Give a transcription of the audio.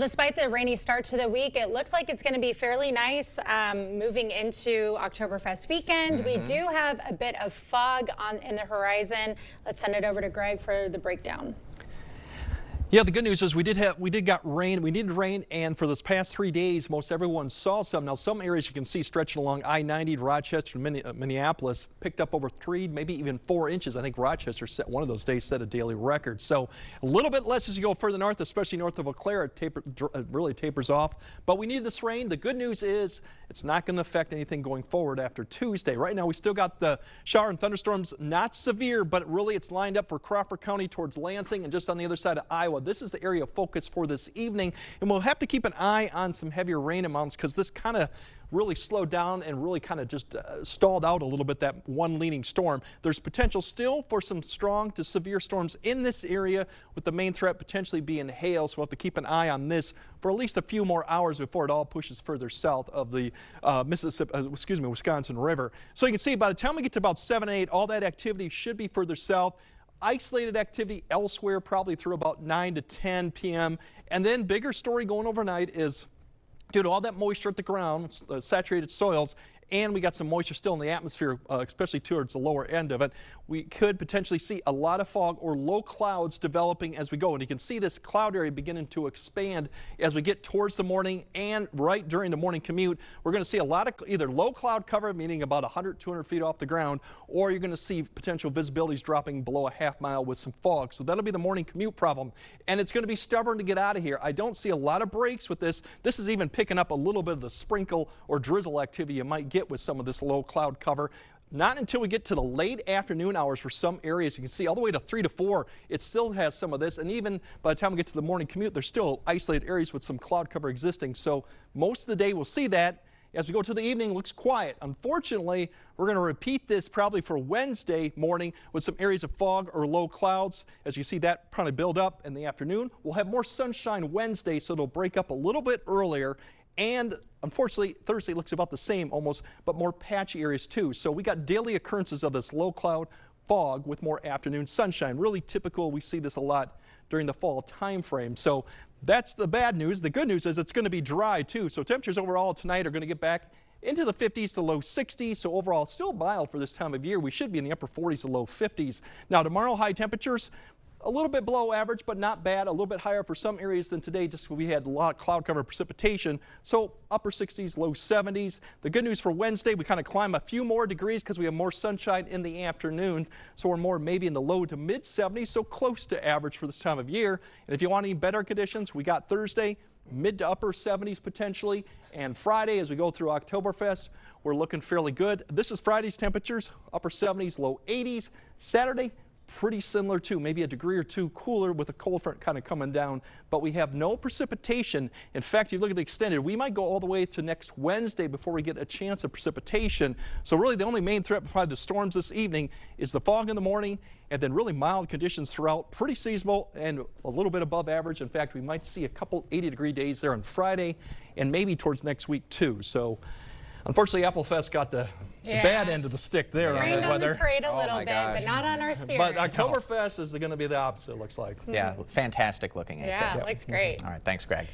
Despite the rainy start to the week, it looks like it's going to be fairly nice moving into Oktoberfest weekend. We do have a bit of fog in the horizon. Let's send it over to Greg for the breakdown. Yeah, the good news is we did got rain. We needed rain, and for this past 3 days, most everyone saw some. Now, some areas you can see stretching along I-90 to Rochester, Minneapolis, picked up over 3, maybe even 4 inches. I think Rochester set one of those days, set a daily record. So a little bit less as you go further north, especially north of Eau Claire. It really tapers off. But we need this rain. The good news is it's not going to affect anything going forward after Tuesday. Right now, we still got the shower and thunderstorms, not severe, but really it's lined up for Crawford County towards Lansing and just on the other side of Iowa. This is the area of focus for this evening, and we'll have to keep an eye on some heavier rain amounts because this kind of really slowed down and really kind of just stalled out a little bit, that one leading storm. There's potential still for some strong to severe storms in this area, with the main threat potentially being hail, so we'll have to keep an eye on this for at least a few more hours before it all pushes further south of the Wisconsin River. So you can see by the time we get to about 7 8, all that activity should be further south. Isolated activity elsewhere probably through about 9 to 10 p.m. And then bigger story going overnight is due to all that moisture at the ground, saturated soils, and we got some moisture still in the atmosphere, especially towards the lower end of it. We could potentially see a lot of fog or low clouds developing as we go. And you can see this cloud area beginning to expand as we get towards the morning, and right during the morning commute, we're going to see a lot of either low cloud cover, meaning about 100, 200 feet off the ground, or you're going to see potential visibilities dropping below a half mile with some fog. So that'll be the morning commute problem. And it's going to be stubborn to get out of here. I don't see a lot of breaks with this. This is even picking up a little bit of the sprinkle or drizzle activity you might get with some of this low cloud cover. Not until we get to the late afternoon hours for some areas. You can see all the way to 3 to 4, it still has some of this. And even by the time we get to the morning commute, there's still isolated areas with some cloud cover existing. So most of the day we'll see that. As we go to the evening, it looks quiet. Unfortunately, we're going to repeat this probably for Wednesday morning with some areas of fog or low clouds. As you see that probably build up in the afternoon. We'll have more sunshine Wednesday, so it'll break up a little bit earlier. And unfortunately, Thursday looks about the same almost, but more patchy areas too. So we got daily occurrences of this low cloud fog with more afternoon sunshine. Really typical. We see this a lot during the fall time frame. So that's the bad news. The good news is it's going to be dry too. So temperatures overall tonight are going to get back into the 50s to low 60s. So overall, still mild for this time of year. We should be in the upper 40s to low 50s. Now tomorrow, high temperatures a little bit below average, but not bad. A little bit higher for some areas than today. Just we had a lot of cloud cover precipitation. So upper 60s, low 70s. The good news for Wednesday, we kind of climb a few more degrees because we have more sunshine in the afternoon. So we're more maybe in the low to mid 70s, so close to average for this time of year. And if you want any better conditions, we got Thursday, mid to upper 70s potentially. And Friday, as we go through Oktoberfest, we're looking fairly good. This is Friday's temperatures, upper 70s, low 80s. Saturday, pretty similar too, maybe a degree or two cooler with a cold front kind of coming down, but we have no precipitation. In fact, if you look at the extended, we might go all the way to next Wednesday before we get a chance of precipitation. So really the only main threat besides the storms this evening is the fog in the morning, and then really mild conditions throughout, pretty seasonable and a little bit above average. In fact, we might see a couple 80-degree days there on Friday and maybe towards next week too. So unfortunately, Applefest got the bad end of the stick there on that weather. Rained on the parade a little bit, but not on our spirit. But Oktoberfest is going to be the opposite, looks like. Yeah, fantastic looking. Yeah, it looks great. All right, thanks, Greg.